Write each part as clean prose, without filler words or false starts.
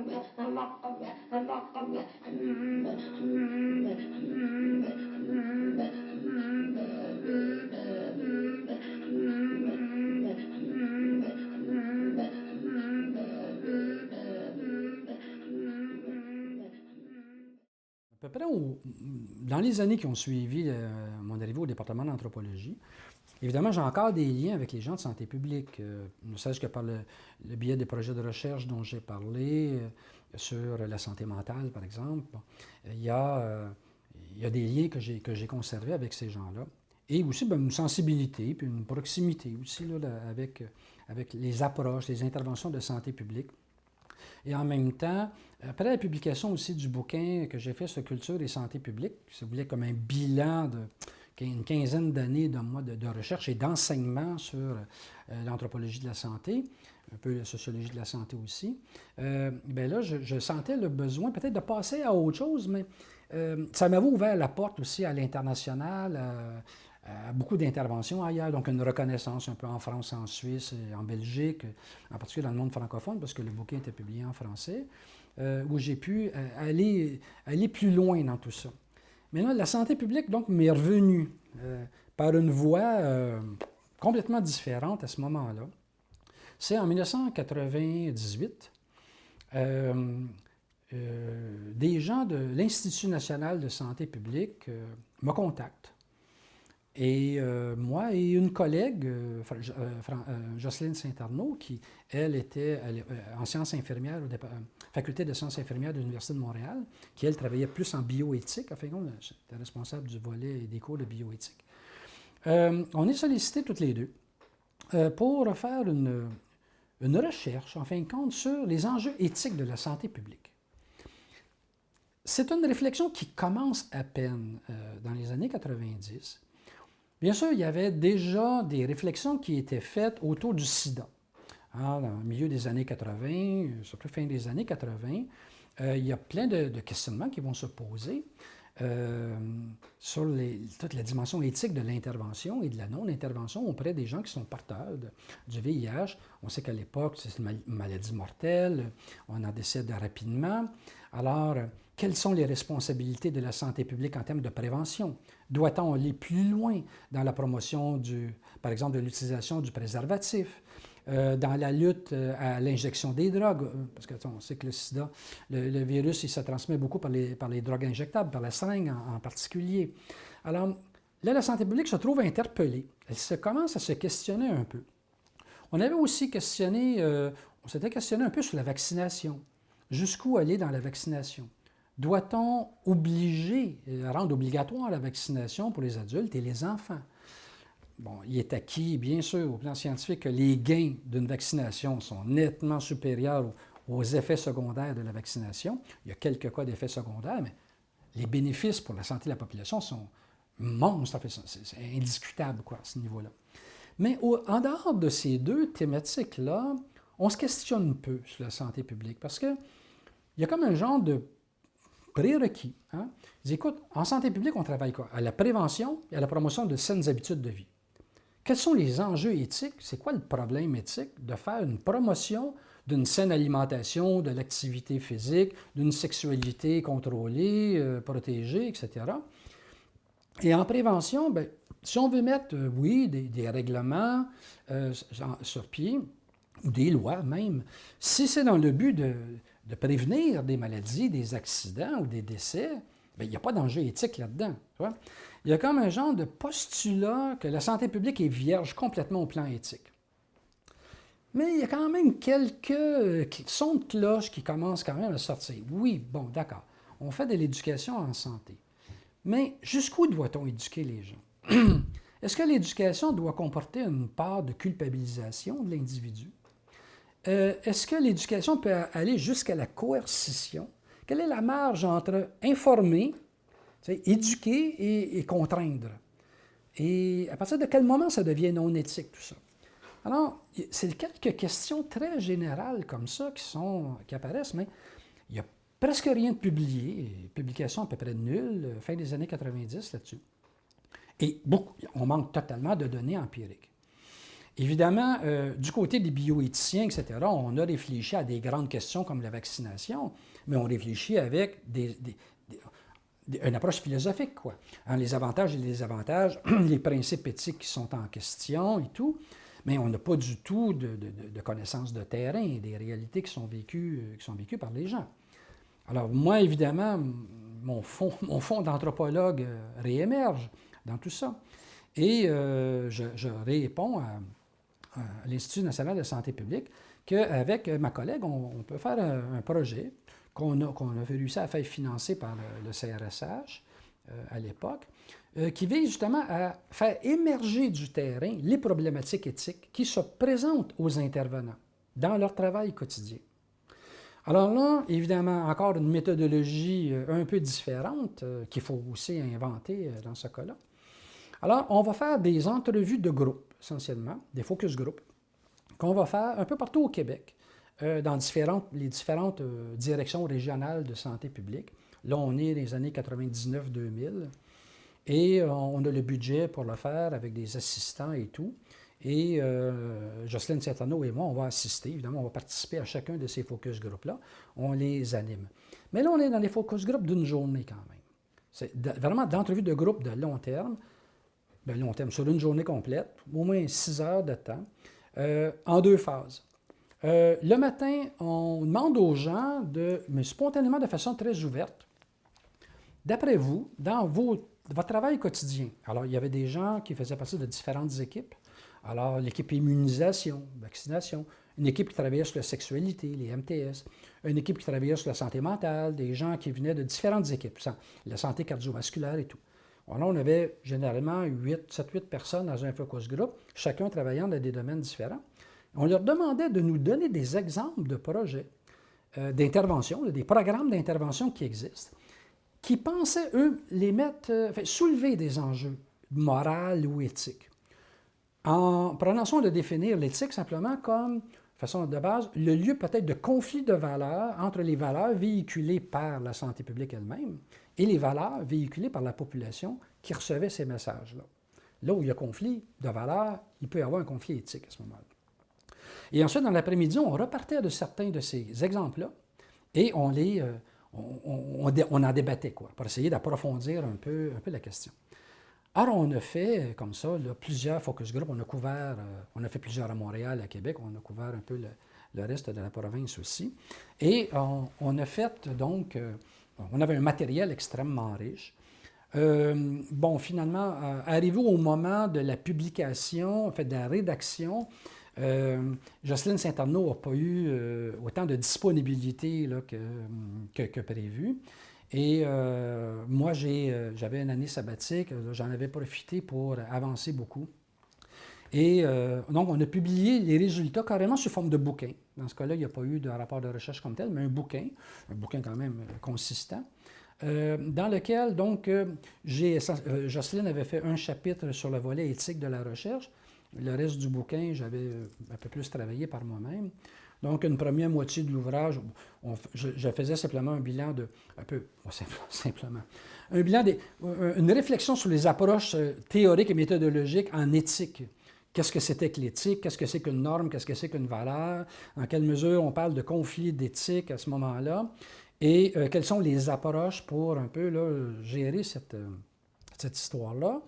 À peu près dans les années qui ont suivi mon arrivée au département d'anthropologie, évidemment, j'ai encore des liens avec les gens de santé publique, ne serait-ce que par le biais des projets de recherche dont j'ai parlé, sur la santé mentale, par exemple. Bon, il y a, euh, il y a des liens que j'ai conservés avec ces gens-là. Et aussi une sensibilité, puis une proximité aussi avec les approches, les interventions de santé publique. Et en même temps, après la publication aussi du bouquin que j'ai fait sur culture et santé publique, si vous voulez, comme un bilan une quinzaine d'années de mois de recherche et d'enseignement sur l'anthropologie de la santé, un peu la sociologie de la santé aussi, bien là, je sentais le besoin peut-être de passer à autre chose, mais ça m'avait ouvert la porte aussi à l'international, à beaucoup d'interventions ailleurs, donc une reconnaissance un peu en France, en Suisse, et en Belgique, en particulier dans le monde francophone, parce que le bouquin était publié en français, où j'ai pu aller plus loin dans tout ça. Maintenant, la santé publique, donc, m'est revenue par une voie complètement différente à ce moment-là. C'est en 1998, des gens de l'Institut national de santé publique me contactent. Et moi et une collègue, Jocelyne Saint-Arnaud, qui, elle, était en sciences infirmières, faculté de sciences infirmières de l'Université de Montréal, qui, elle, travaillait plus en bioéthique, enfin, elle était responsable du volet et des cours de bioéthique. On est sollicités toutes les deux pour faire une recherche, en fin de compte, sur les enjeux éthiques de la santé publique. C'est une réflexion qui commence à peine dans les années 90. Bien sûr, il y avait déjà des réflexions qui étaient faites autour du sida. Dans le milieu des années 80, surtout fin des années 80, il y a plein de questionnements qui vont se poser sur toute la dimension éthique de l'intervention et de la non-intervention auprès des gens qui sont porteurs du VIH. On sait qu'à l'époque, c'est une maladie mortelle, on en décède rapidement. Alors, quelles sont les responsabilités de la santé publique en termes de prévention? Doit-on aller plus loin dans la promotion, par exemple, de l'utilisation du préservatif? Dans la lutte à l'injection des drogues, parce qu'on sait que le sida, le virus, il se transmet beaucoup par les drogues injectables, par la seringue en particulier. Alors, là, la santé publique se trouve interpellée. Elle commence à se questionner un peu. On avait aussi on s'était questionné un peu sur la vaccination. Jusqu'où aller dans la vaccination? Doit-on rendre obligatoire la vaccination pour les adultes et les enfants? Bon, il est acquis, bien sûr, au plan scientifique, que les gains d'une vaccination sont nettement supérieurs aux effets secondaires de la vaccination. Il y a quelques cas d'effets secondaires, mais les bénéfices pour la santé de la population sont monstres. C'est indiscutable, quoi, à ce niveau-là. Mais en dehors de ces deux thématiques-là, on se questionne peu sur la santé publique parce qu'il y a comme un genre de prérequis. Hein? Ils disent, écoute, en santé publique, on travaille quoi? À la prévention et à la promotion de saines habitudes de vie. Quels sont les enjeux éthiques? C'est quoi le problème éthique de faire une promotion d'une saine alimentation, de l'activité physique, d'une sexualité contrôlée, protégée, etc. Et en prévention, bien, si on veut mettre, oui, des règlements sur pied, ou des lois même, si c'est dans le but de prévenir des maladies, des accidents ou des décès, bien, il n'y a pas d'enjeu éthique là-dedans. Tu vois? Il y a comme un genre de postulat que la santé publique est vierge complètement au plan éthique. Mais il y a quand même quelques sons de cloche qui commencent quand même à sortir. Oui, bon, d'accord, on fait de l'éducation en santé. Mais jusqu'où doit-on éduquer les gens? Est-ce que l'éducation doit comporter une part de culpabilisation de l'individu? Est-ce que l'éducation peut aller jusqu'à la coercition? Quelle est la marge entre informer, éduquer et contraindre? Et à partir de quel moment ça devient non éthique, tout ça? Alors, c'est quelques questions très générales comme ça qui apparaissent, mais il n'y a presque rien de publié, publication à peu près nulle, fin des années 90 là-dessus. Et on manque totalement de données empiriques. Évidemment, du côté des bioéthiciens, etc., on a réfléchi à des grandes questions comme la vaccination, mais on réfléchit avec une approche philosophique, quoi. Hein, les avantages et les désavantages, les principes éthiques qui sont en question et tout, mais on n'a pas du tout de connaissances de terrain, des réalités qui sont vécues par les gens. Alors moi, évidemment, mon fond d'anthropologue réémerge dans tout ça. Et je réponds à l'Institut national de santé publique qu'avec ma collègue, on peut faire un projet qu'on avait réussi à faire financer par le CRSH à l'époque, qui vise justement à faire émerger du terrain les problématiques éthiques qui se présentent aux intervenants dans leur travail quotidien. Alors là, évidemment, encore une méthodologie un peu différente qu'il faut aussi inventer dans ce cas-là. Alors, on va faire des entrevues de groupe, essentiellement, des focus group, qu'on va faire un peu partout au Québec, dans les différentes directions régionales de santé publique. Là, on est dans les années 99-2000 et on a le budget pour le faire avec des assistants et tout. Et Jocelyne Saint-Arnaud et moi, on va assister, évidemment, on va participer à chacun de ces focus groups-là. On les anime. Mais là, on est dans les focus groups d'une journée quand même. C'est vraiment d'entrevues de groupe de long terme, sur une journée complète, au moins 6 heures de temps, en 2 phases. Le matin, on demande aux gens, mais spontanément, de façon très ouverte, d'après vous, dans votre travail quotidien, alors il y avait des gens qui faisaient partie de différentes équipes. Alors, l'équipe immunisation, vaccination, une équipe qui travaillait sur la sexualité, les MTS, une équipe qui travaillait sur la santé mentale, des gens qui venaient de différentes équipes, la santé cardiovasculaire et tout. Alors, on avait généralement 7-8 personnes dans un focus group, chacun travaillant dans des domaines différents. On leur demandait de nous donner des exemples de projets d'intervention, des programmes d'intervention qui existent, qui pensaient, eux, soulever des enjeux moraux ou éthiques. En prenant soin de définir l'éthique simplement comme, façon de base, le lieu peut-être de conflit de valeurs entre les valeurs véhiculées par la santé publique elle-même et les valeurs véhiculées par la population qui recevait ces messages-là. Là où il y a conflit de valeurs, il peut y avoir un conflit éthique à ce moment-là. Et ensuite, dans l'après-midi, on repartait de certains de ces exemples-là et on en débattait, quoi, pour essayer d'approfondir un peu la question. Alors, on a fait comme ça plusieurs focus groups. On a fait plusieurs à Montréal, à Québec. On a couvert un peu le reste de la province aussi. Et on a fait donc, on avait un matériel extrêmement riche. Finalement, arrivé au moment de la publication, en fait, de la rédaction, Jocelyne Saint-Arnaud n'a pas eu autant de disponibilité là, que prévu. Et moi, j'avais une année sabbatique, j'en avais profité pour avancer beaucoup. Et donc, on a publié les résultats carrément sous forme de bouquin. Dans ce cas-là, il n'y a pas eu de rapport de recherche comme tel, mais un bouquin quand même consistant, dans lequel, donc, Jocelyne avait fait un chapitre sur le volet éthique de la recherche. Le reste du bouquin, j'avais un peu plus travaillé par moi-même. Donc, une première moitié de l'ouvrage, je faisais simplement un bilan une réflexion sur les approches théoriques et méthodologiques en éthique. Qu'est-ce que c'était que l'éthique? Qu'est-ce que c'est qu'une norme? Qu'est-ce que c'est qu'une valeur? Dans quelle mesure on parle de conflit d'éthique à ce moment-là? Et quelles sont les approches pour un peu là, gérer cette histoire-là?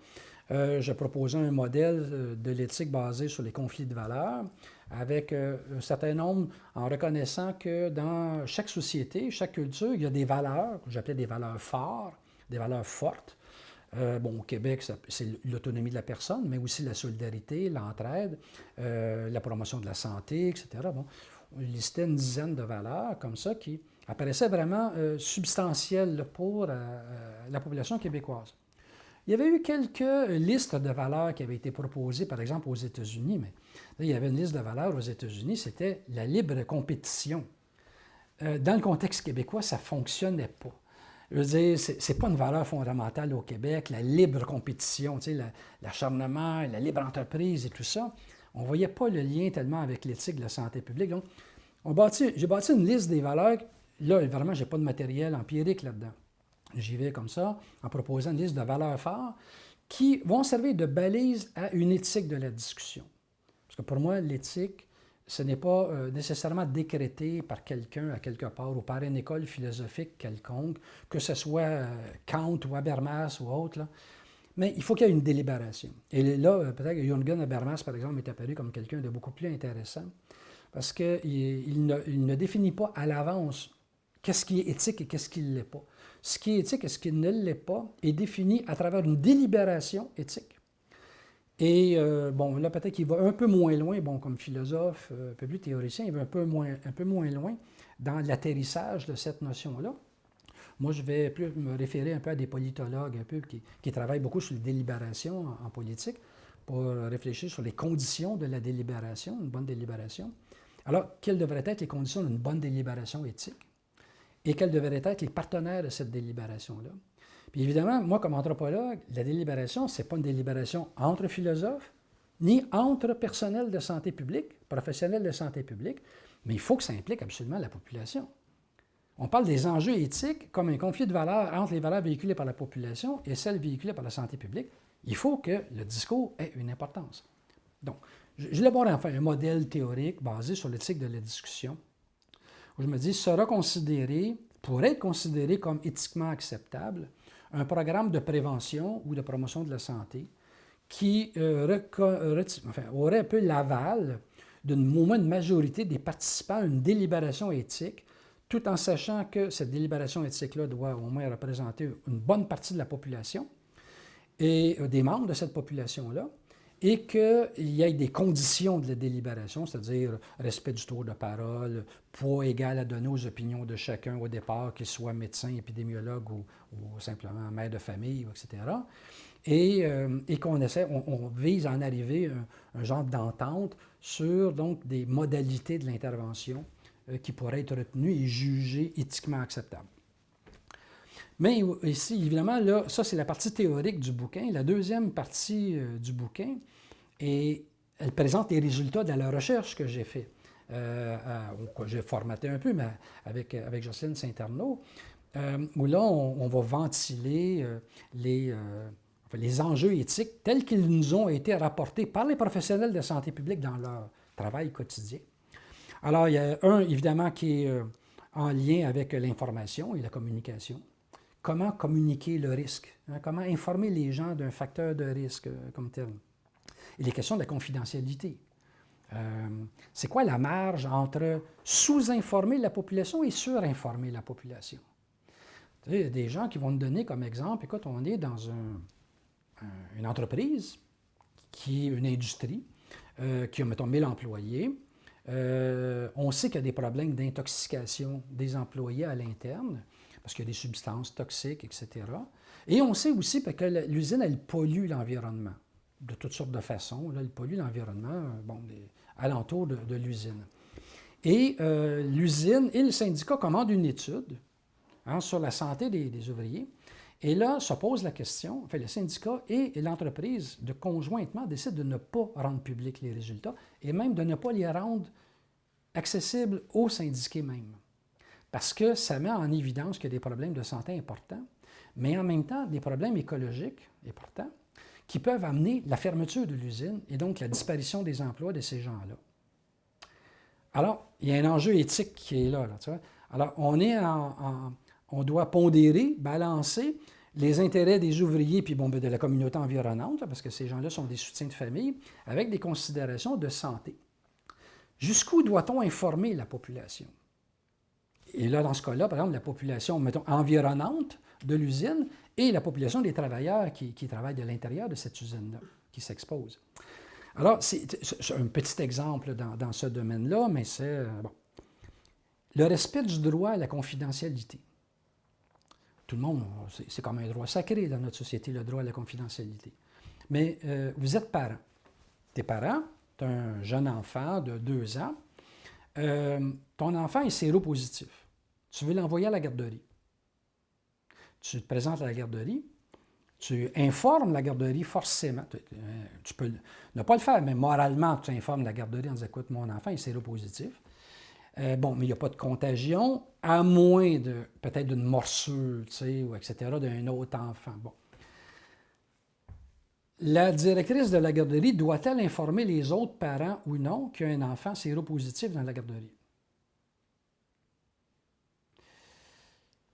Je proposais un modèle de l'éthique basé sur les conflits de valeurs, avec un certain nombre, en reconnaissant que dans chaque société, chaque culture, il y a des valeurs, que j'appelais des valeurs fortes, des valeurs fortes. Au Québec, c'est l'autonomie de la personne, mais aussi la solidarité, l'entraide, la promotion de la santé, etc. Bon, on listait une dizaine de valeurs comme ça qui apparaissaient vraiment substantielles pour la population québécoise. Il y avait eu quelques listes de valeurs qui avaient été proposées, par exemple, aux États-Unis, mais là, il y avait une liste de valeurs aux États-Unis, c'était la libre compétition. Dans le contexte québécois, ça ne fonctionnait pas. Je veux dire, ce n'est pas une valeur fondamentale au Québec, la libre compétition, tu sais, l'acharnement, la libre entreprise et tout ça. On ne voyait pas le lien tellement avec l'éthique de la santé publique. Donc, j'ai bâti une liste des valeurs. Là, vraiment, je n'ai pas de matériel empirique là-dedans. J'y vais comme ça, en proposant une liste de valeurs fortes qui vont servir de balise à une éthique de la discussion. Parce que pour moi, l'éthique, ce n'est pas nécessairement décrété par quelqu'un à quelque part ou par une école philosophique quelconque, que ce soit Kant ou Habermas ou autre, là. Mais il faut qu'il y ait une délibération. Et là, peut-être que Jürgen Habermas, par exemple, est apparu comme quelqu'un de beaucoup plus intéressant parce qu'il ne définit pas à l'avance qu'est-ce qui est éthique et qu'est-ce qui ne l'est pas. Ce qui est éthique et ce qui ne l'est pas est défini à travers une délibération éthique. Et bon, là, peut-être qu'il va un peu moins loin, bon, comme philosophe, un peu plus théoricien, il va un peu moins loin dans l'atterrissage de cette notion-là. Moi, je vais plus me référer un peu à des politologues un peu qui travaillent beaucoup sur les délibérations en politique pour réfléchir sur les conditions de la délibération, une bonne délibération. Alors, quelles devraient être les conditions d'une bonne délibération éthique et quels devraient être les partenaires de cette délibération-là? Puis évidemment, moi, comme anthropologue, la délibération, ce n'est pas une délibération entre philosophes, ni entre personnel de santé publique, professionnels de santé publique, mais il faut que ça implique absolument la population. On parle des enjeux éthiques comme un conflit de valeurs entre les valeurs véhiculées par la population et celles véhiculées par la santé publique. Il faut que le discours ait une importance. Donc, j'élabore enfin un modèle théorique basé sur l'éthique de la discussion, où je me dis, pourrait être considéré comme éthiquement acceptable, un programme de prévention ou de promotion de la santé qui aurait un peu l'aval au moins une majorité des participants à une délibération éthique, tout en sachant que cette délibération éthique-là doit au moins représenter une bonne partie de la population et des membres de cette population-là, et qu'il y ait des conditions de la délibération, c'est-à-dire respect du tour de parole, poids égal à donner aux opinions de chacun au départ, qu'il soit médecin, épidémiologue ou simplement mère de famille, etc. Et on vise à en arriver un genre d'entente sur donc des modalités de l'intervention qui pourraient être retenues et jugées éthiquement acceptables. Mais ici, évidemment, là, ça c'est la partie théorique du bouquin. La deuxième partie du bouquin, elle présente les résultats de la recherche que j'ai fait, que j'ai formaté un peu, mais avec Jocelyne Saint-Arnaud, où là, on va ventiler les enjeux éthiques tels qu'ils nous ont été rapportés par les professionnels de santé publique dans leur travail quotidien. Alors, il y a un, évidemment, qui est en lien avec l'information et la communication. Comment communiquer le risque? Hein, comment informer les gens d'un facteur de risque comme tel? Et les questions de la confidentialité. C'est quoi la marge entre sous-informer la population et surinformer la population? Tu sais, il y a des gens qui vont nous donner comme exemple, écoute, on est dans une entreprise qui est une industrie qui a, mettons, 1000 employés. On sait qu'il y a des problèmes d'intoxication des employés à l'interne, parce qu'il y a des substances toxiques, etc. Et on sait aussi que l'usine, elle pollue l'environnement de toutes sortes de façons. Là, elle pollue l'environnement alentour de l'usine. Et l'usine et le syndicat commandent une étude sur la santé des ouvriers. Et là, se pose la question, enfin, le syndicat et l'entreprise, conjointement, décident de ne pas rendre publics les résultats et même de ne pas les rendre accessibles aux syndiqués même. Parce que ça met en évidence qu'il y a des problèmes de santé importants, mais en même temps, des problèmes écologiques importants qui peuvent amener la fermeture de l'usine et donc la disparition des emplois de ces gens-là. Alors, il y a un enjeu éthique qui est là, tu vois. Alors, on doit pondérer, balancer les intérêts des ouvriers puis de la communauté environnante, parce que ces gens-là sont des soutiens de famille, avec des considérations de santé. Jusqu'où doit-on informer la population? Et là, dans ce cas-là, par exemple, la population, mettons, environnante de l'usine et la population des travailleurs qui travaillent de l'intérieur de cette usine-là, qui s'exposent. Alors, c'est un petit exemple dans ce domaine-là, mais c'est, le respect du droit à la confidentialité. Tout le monde, c'est comme un droit sacré dans notre société, le droit à la confidentialité. Mais vous êtes parent. T'es parent, tu as un jeune enfant de 2 ans, ton enfant est séropositif. Tu veux l'envoyer à la garderie. Tu te présentes à la garderie, tu informes la garderie forcément. Tu peux ne pas le faire, mais moralement, tu informes la garderie en disant, écoute, mon enfant est séropositif. Mais il n'y a pas de contagion, à moins peut-être d'une morsure, tu sais, ou etc., d'un autre enfant. Bon. La directrice de la garderie doit-elle informer les autres parents ou non qu'il y a un enfant séropositif dans la garderie?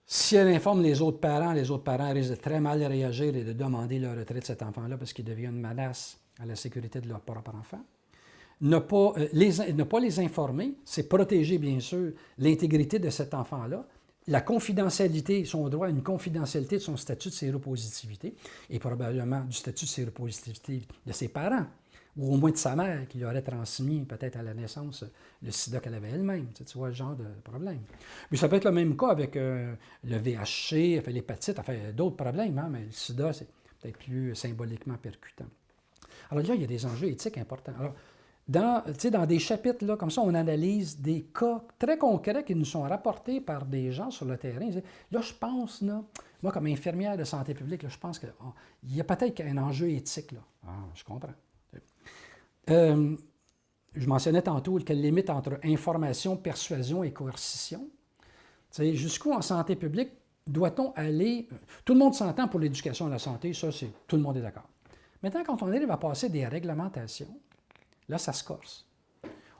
Si elle informe les autres parents risquent de très mal réagir et de demander le retrait de cet enfant-là parce qu'il devient une menace à la sécurité de leur propre enfant. Ne pas les informer, c'est protéger, bien sûr, l'intégrité de cet enfant-là, la confidentialité, son droit à une confidentialité de son statut de séropositivité et probablement du statut de séropositivité de ses parents, ou au moins de sa mère, qui lui aurait transmis peut-être à la naissance le sida qu'elle avait elle-même. Tu vois, le genre de problème. Mais ça peut être le même cas avec le VHC, enfin, l'hépatite, enfin, d'autres problèmes, hein, mais le sida, c'est peut-être plus symboliquement percutant. Alors là, il y a des enjeux éthiques importants. Alors, dans des chapitres là, comme ça, on analyse des cas très concrets qui nous sont rapportés par des gens sur le terrain. Là, je pense, là, moi, comme infirmière de santé publique, là, je pense qu'il y a peut-être un enjeu éthique. Là. Ah, je comprends. Je mentionnais tantôt quelle limite entre information, persuasion et coercition. Jusqu'où en santé publique doit-on aller? Tout le monde s'entend pour l'éducation à la santé, ça, tout le monde est d'accord. Maintenant, quand on arrive à passer des réglementations, là, ça se corse.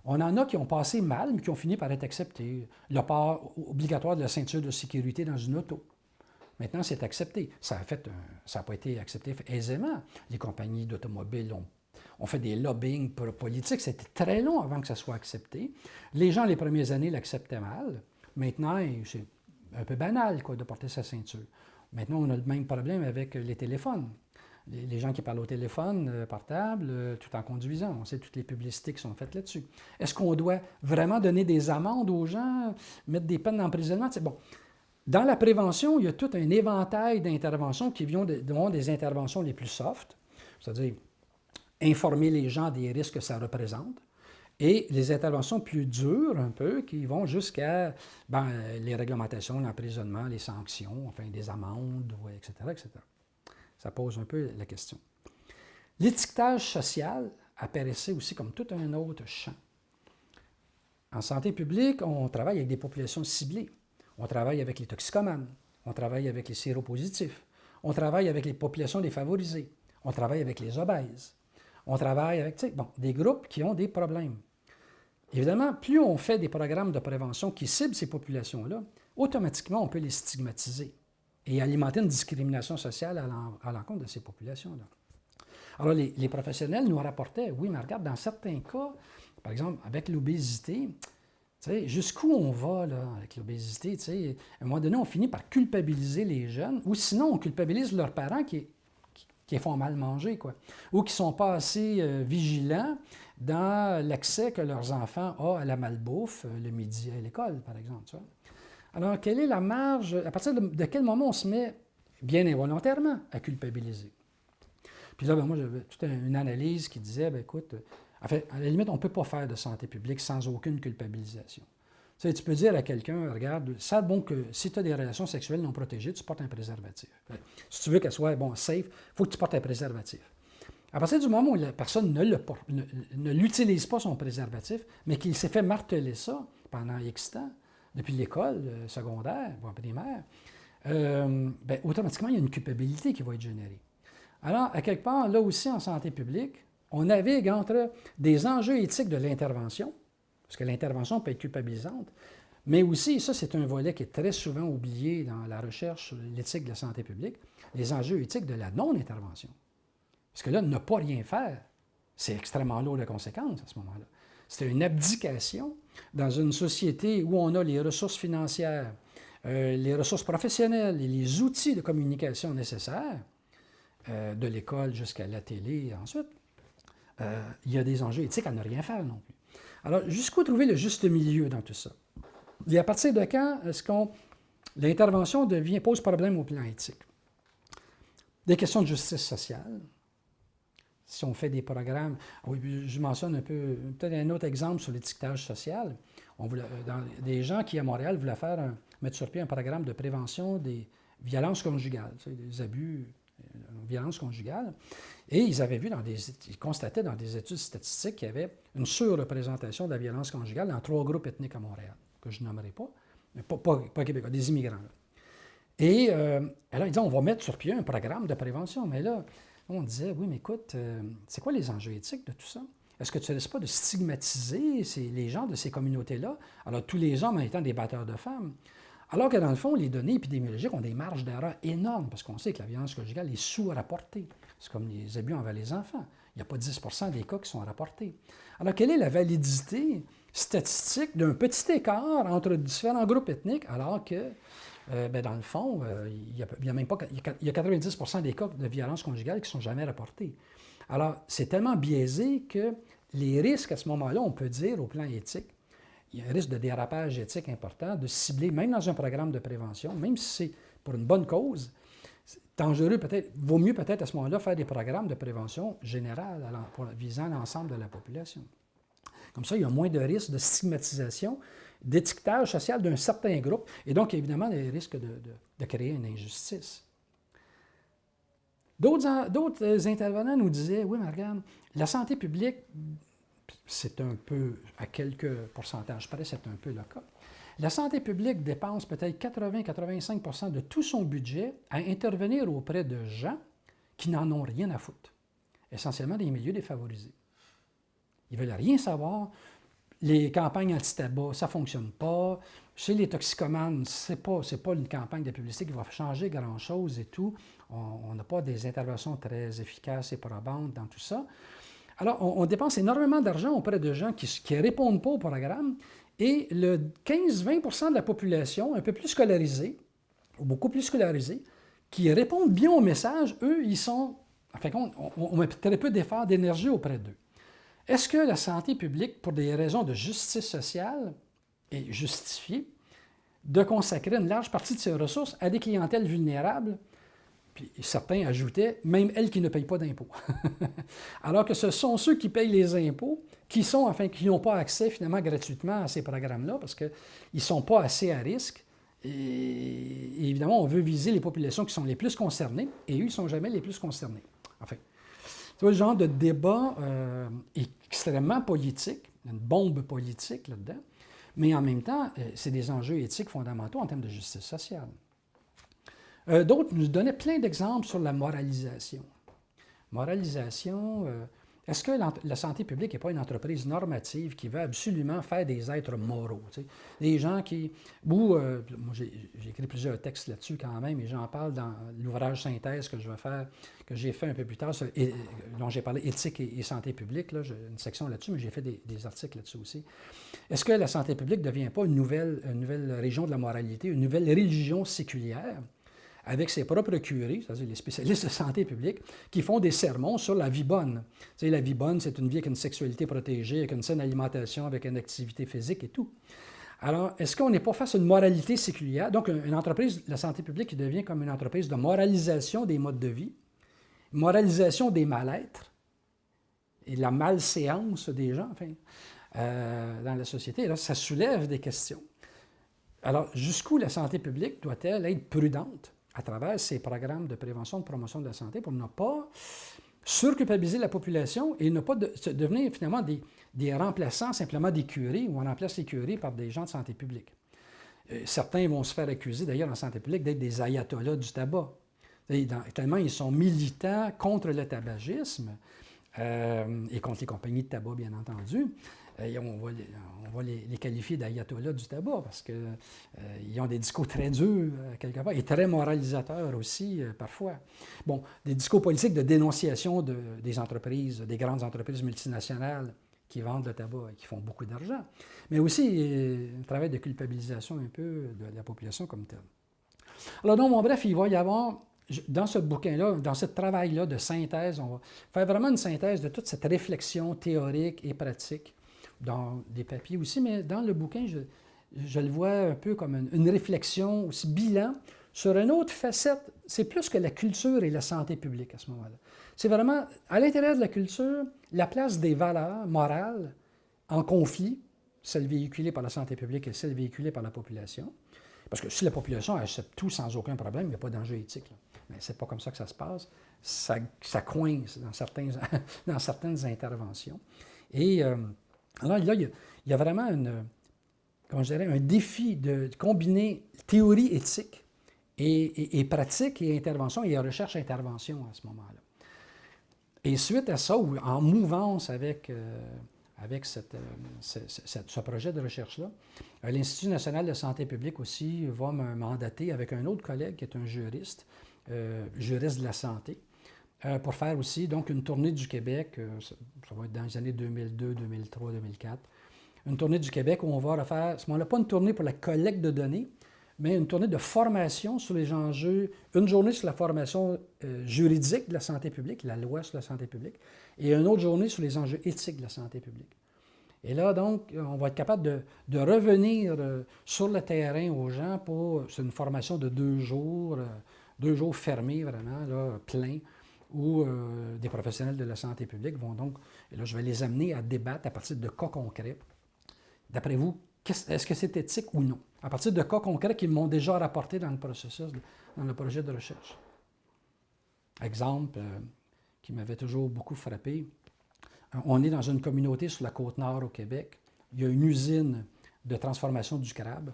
On en a qui ont passé mal, mais qui ont fini par être acceptés. Le port obligatoire de la ceinture de sécurité dans une auto. Maintenant, c'est accepté. Ça n'a pas été accepté aisément. Les compagnies d'automobiles ont fait des lobbying politiques. C'était très long avant que ça soit accepté. Les gens, les premières années, l'acceptaient mal. Maintenant, c'est un peu banal quoi, de porter sa ceinture. Maintenant, on a le même problème avec les téléphones. Les gens qui parlent au téléphone portable tout en conduisant. On sait toutes les publicités qui sont faites là-dessus. Est-ce qu'on doit vraiment donner des amendes aux gens, mettre des peines d'emprisonnement? Bon. Dans la prévention, il y a tout un éventail d'interventions qui vont des interventions les plus soft, c'est-à-dire informer les gens des risques que ça représente, et les interventions plus dures, un peu, qui vont jusqu'à les réglementations, l'emprisonnement, les sanctions, enfin des amendes, etc., etc. Ça pose un peu la question. L'étiquetage social apparaissait aussi comme tout un autre champ. En santé publique, on travaille avec des populations ciblées. On travaille avec les toxicomanes. On travaille avec les séropositifs. On travaille avec les populations défavorisées. On travaille avec les obèses. On travaille avec des groupes qui ont des problèmes. Évidemment, plus on fait des programmes de prévention qui ciblent ces populations-là, automatiquement, on peut les stigmatiser et alimenter une discrimination sociale à l'encontre de ces populations-là. Alors, les professionnels nous rapportaient, oui, mais regarde, dans certains cas, par exemple, avec l'obésité, jusqu'où on va là, avec l'obésité? À un moment donné, on finit par culpabiliser les jeunes, ou sinon, on culpabilise leurs parents qui font mal manger, quoi, ou qui ne sont pas assez vigilants dans l'accès que leurs enfants ont à la malbouffe le midi à l'école, par exemple. Tu vois? Alors, quelle est la marge, à partir de quel moment on se met, bien involontairement, à culpabiliser? Puis là, moi, j'avais toute une analyse qui disait, écoute, en fait, à la limite, on ne peut pas faire de santé publique sans aucune culpabilisation. Tu peux dire à quelqu'un, regarde, c'est bon que si tu as des relations sexuelles non protégées, tu portes un préservatif. Si tu veux qu'elle soit safe, il faut que tu portes un préservatif. À partir du moment où la personne ne l'utilise pas, son préservatif, mais qu'il s'est fait marteler ça pendant X temps, depuis l'école secondaire, voire primaire, automatiquement, il y a une culpabilité qui va être générée. Alors, à quelque part, là aussi, en santé publique, on navigue entre des enjeux éthiques de l'intervention, parce que l'intervention peut être culpabilisante, mais aussi, ça, c'est un volet qui est très souvent oublié dans la recherche sur l'éthique de la santé publique, les enjeux éthiques de la non-intervention. Parce que là, ne pas rien faire, c'est extrêmement lourd de conséquences à ce moment-là. C'est une abdication dans une société où on a les ressources financières, les ressources professionnelles et les outils de communication nécessaires, de l'école jusqu'à la télé et ensuite. Il y a des enjeux éthiques à ne rien faire non plus. Alors, jusqu'où trouver le juste milieu dans tout ça? Et à partir de quand est-ce que l'intervention pose problème au plan éthique? Des questions de justice sociale. Si on fait des programmes, oui, je mentionne un peu, peut-être un autre exemple sur l'étiquetage social. Des gens qui, à Montréal, voulaient mettre sur pied un programme de prévention des violences conjugales, des abus, violences conjugales. Et ils constataient dans des études statistiques qu'il y avait une surreprésentation de la violence conjugale dans 3 groupes ethniques à Montréal, que je ne nommerai pas, mais pas québécois, des immigrants. Là. Et alors, ils disaient, on va mettre sur pied un programme de prévention, mais là, On disait, oui, mais écoute, c'est quoi les enjeux éthiques de tout ça? Est-ce que tu ne risques pas de stigmatiser les gens de ces communautés-là, alors tous les hommes étant des batteurs de femmes? Alors que dans le fond, les données épidémiologiques ont des marges d'erreur énormes, parce qu'on sait que la violence conjugale est sous-rapportée. C'est comme les abus envers les enfants. Il n'y a pas 10 des cas qui sont rapportés. Alors, quelle est la validité statistique d'un petit écart entre différents groupes ethniques, alors que, dans le fond, il y a même pas, il y a 90 des cas de violence conjugale qui ne sont jamais rapportés. Alors, c'est tellement biaisé que les risques à ce moment-là, on peut dire au plan éthique, il y a un risque de dérapage éthique important, de cibler, même dans un programme de prévention, même si c'est pour une bonne cause, c'est dangereux peut-être, vaut mieux peut-être à ce moment-là faire des programmes de prévention générale visant l'ensemble de la population. Comme ça, il y a moins de risques de stigmatisation, d'étiquetage social d'un certain groupe, et donc évidemment des risques de créer une injustice. D'autres intervenants nous disaient, oui, mais regarde, la santé publique, c'est un peu, à quelques pourcentages près, c'est un peu le cas. La santé publique dépense peut-être 80-85 de tout son budget à intervenir auprès de gens qui n'en ont rien à foutre, essentiellement des milieux défavorisés. Ils ne veulent rien savoir. Les campagnes anti-tabac, ça ne fonctionne pas. Chez les toxicomanes, ce n'est pas une campagne de publicité qui va changer grand-chose et tout. On n'a pas des interventions très efficaces et probantes dans tout ça. Alors, on dépense énormément d'argent auprès de gens qui ne répondent pas au programme et le 15-20 de la population, un peu plus scolarisée, ou beaucoup plus scolarisée, qui répondent bien au message, eux, ils sont, en fin de compte, on met très peu d'efforts d'énergie auprès d'eux. Est-ce que la santé publique, pour des raisons de justice sociale, est justifiée de consacrer une large partie de ses ressources à des clientèles vulnérables? Puis certains ajoutaient, même elles qui ne payent pas d'impôts. Alors que ce sont ceux qui payent les impôts qui n'ont pas accès finalement gratuitement à ces programmes-là parce qu'ils ne sont pas assez à risque. Et évidemment, on veut viser les populations qui sont les plus concernées et eux, ils ne sont jamais les plus concernés. Enfin, tu vois, le genre de débat extrêmement politique, une bombe politique là-dedans, mais en même temps, c'est des enjeux éthiques fondamentaux en termes de justice sociale. D'autres nous donnaient plein d'exemples sur la moralisation. Moralisation, est-ce que la santé publique n'est pas une entreprise normative qui veut absolument faire des êtres moraux? Des gens qui... moi, j'ai écrit plusieurs textes là-dessus quand même, et j'en parle dans l'ouvrage synthèse que je vais faire, que j'ai fait un peu plus tard, dont j'ai parlé éthique et santé publique. Là, j'ai une section là-dessus, mais j'ai fait des articles là-dessus aussi. Est-ce que la santé publique ne devient pas une nouvelle région de la moralité, une nouvelle religion séculière, avec ses propres curés, c'est-à-dire les spécialistes de santé publique, qui font des sermons sur la vie bonne. Tu sais, la vie bonne, c'est une vie avec une sexualité protégée, avec une saine alimentation, avec une activité physique et tout. Alors, est-ce qu'on n'est pas face à une moralité séculière? Donc, une entreprise, la santé publique, qui devient comme une entreprise de moralisation des modes de vie, moralisation des mal-êtres et la malséance des gens, dans la société. Et là, ça soulève des questions. Alors, jusqu'où la santé publique doit-elle être prudente à travers ces programmes de prévention, de promotion de la santé pour ne pas surculpabiliser la population et ne pas devenir finalement des remplaçants simplement des curés, où on remplace les curés par des gens de santé publique. Certains vont se faire accuser d'ailleurs en santé publique d'être des ayatollahs du tabac. Tellement ils sont militants contre le tabagisme et contre les compagnies de tabac, bien entendu. On va les qualifier d'ayatollahs du tabac parce qu'ils ont des discours très durs, quelque part, et très moralisateurs aussi, parfois. Bon, des discours politiques de dénonciation des entreprises, des grandes entreprises multinationales qui vendent le tabac et qui font beaucoup d'argent, mais aussi un travail de culpabilisation un peu de la population comme telle. Alors donc, bref, il va y avoir, dans ce bouquin-là, dans ce travail-là de synthèse, on va faire vraiment une synthèse de toute cette réflexion théorique et pratique, dans des papiers aussi, mais dans le bouquin, je le vois un peu comme une réflexion, aussi bilan, sur une autre facette. C'est plus que la culture et la santé publique à ce moment-là. C'est vraiment, à l'intérieur de la culture, la place des valeurs morales en conflit, celles véhiculées par la santé publique et celles véhiculées par la population. Parce que si la population accepte tout sans aucun problème, il n'y a pas d'enjeu éthique. Là. Mais ce n'est pas comme ça que ça se passe. Ça coince dans certaines interventions. Et alors là, il y a vraiment un défi de combiner théorie éthique et pratique et intervention et recherche-intervention à ce moment-là. Et suite à ça, ou en mouvance avec ce projet de recherche-là, l'Institut national de santé publique aussi va me mandater avec un autre collègue qui est un juriste, juriste de la santé, pour faire aussi donc une tournée du Québec, ça va être dans les années 2002, 2003, 2004, une tournée du Québec où on va refaire, à ce moment-là, pas une tournée pour la collecte de données, mais une tournée de formation sur les enjeux, une journée sur la formation juridique de la santé publique, la loi sur la santé publique, et une autre journée sur les enjeux éthiques de la santé publique. Et là, donc, on va être capable de revenir sur le terrain aux gens pour, c'est une formation de 2 jours fermés vraiment, là, plein, où des professionnels de la santé publique vont donc, et là, je vais les amener à débattre à partir de cas concrets. D'après vous, est-ce que c'est éthique ou non? À partir de cas concrets qu'ils m'ont déjà rapporté dans le processus, dans le projet de recherche. Exemple qui m'avait toujours beaucoup frappé. On est dans une communauté sur la Côte-Nord au Québec. Il y a une usine de transformation du crabe.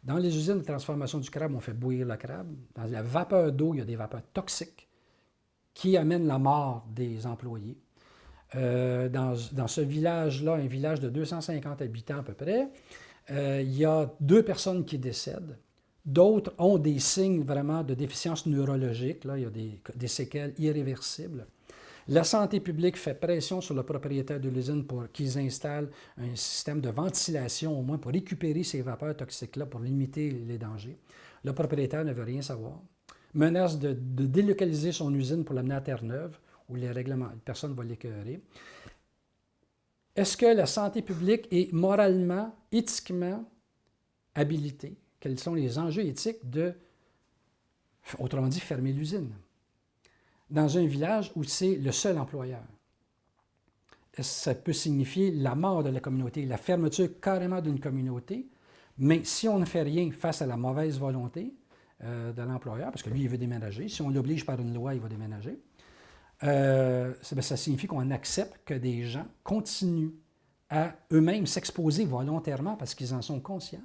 Dans les usines de transformation du crabe, on fait bouillir le crabe. Dans la vapeur d'eau, il y a des vapeurs toxiques qui amènent la mort des employés. Dans ce village-là, un village de 250 habitants à peu près, il y a 2 personnes qui décèdent. D'autres ont des signes vraiment de déficience neurologique. Là, il y a des séquelles irréversibles. La santé publique fait pression sur le propriétaire de l'usine pour qu'ils installent un système de ventilation, au moins pour récupérer ces vapeurs toxiques-là, pour limiter les dangers. Le propriétaire ne veut rien savoir. Menace de délocaliser son usine pour l'amener à Terre-Neuve, où personne ne va l'écœurer. Est-ce que la santé publique est moralement, éthiquement habilitée? Quels sont les enjeux éthiques de, autrement dit, fermer l'usine? Dans un village où c'est le seul employeur. Ça peut signifier la mort de la communauté, la fermeture carrément d'une communauté, mais si on ne fait rien face à la mauvaise volonté de l'employeur, parce que lui, il veut déménager, si on l'oblige par une loi, il va déménager, ça signifie qu'on accepte que des gens continuent à eux-mêmes s'exposer volontairement parce qu'ils en sont conscients.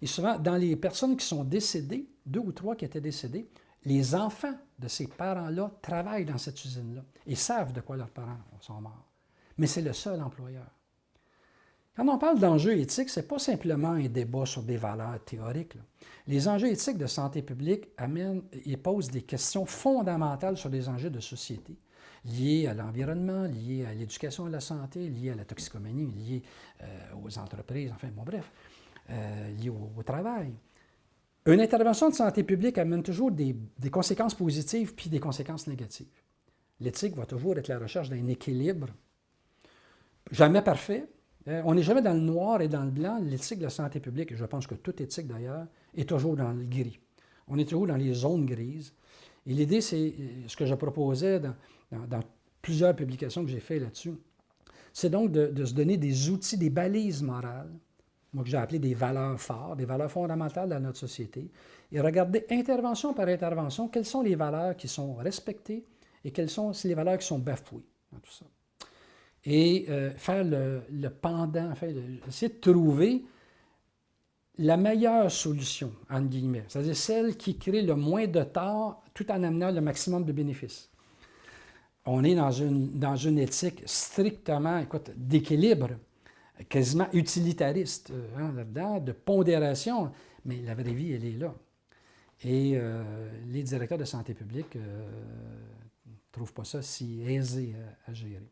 Et souvent, dans les personnes qui sont décédées, 2 ou 3 qui étaient décédés, les enfants de ces parents-là travaillent dans cette usine-là et savent de quoi leurs parents sont morts. Mais c'est le seul employeur. Quand on parle d'enjeux éthiques, ce n'est pas simplement un débat sur des valeurs théoriques. Là. Les enjeux éthiques de santé publique posent des questions fondamentales sur des enjeux de société, liés à l'environnement, liés à l'éducation et à la santé, liés à la toxicomanie, liés aux entreprises, enfin, bon, bref, liés au travail. Une intervention de santé publique amène toujours des conséquences positives puis des conséquences négatives. L'éthique va toujours être la recherche d'un équilibre, jamais parfait. On n'est jamais dans le noir et dans le blanc. L'éthique de la santé publique, et je pense que toute éthique d'ailleurs, est toujours dans le gris. On est toujours dans les zones grises. Et l'idée, c'est ce que je proposais dans plusieurs publications que j'ai faites là-dessus, c'est donc de se donner des outils, des balises morales, moi que j'ai appelé des valeurs fortes, des valeurs fondamentales dans notre société, et regarder intervention par intervention, quelles sont les valeurs qui sont respectées et quelles sont les valeurs qui sont bafouées dans tout ça. Et faire le pendant, essayer de trouver la meilleure solution, entre guillemets, c'est-à-dire celle qui crée le moins de tort tout en amenant le maximum de bénéfices. On est dans une éthique strictement, d'équilibre, quasiment utilitariste là-dedans, de pondération, mais la vraie vie, elle est là. Et les directeurs de santé publique ne trouvent pas ça si aisé à gérer.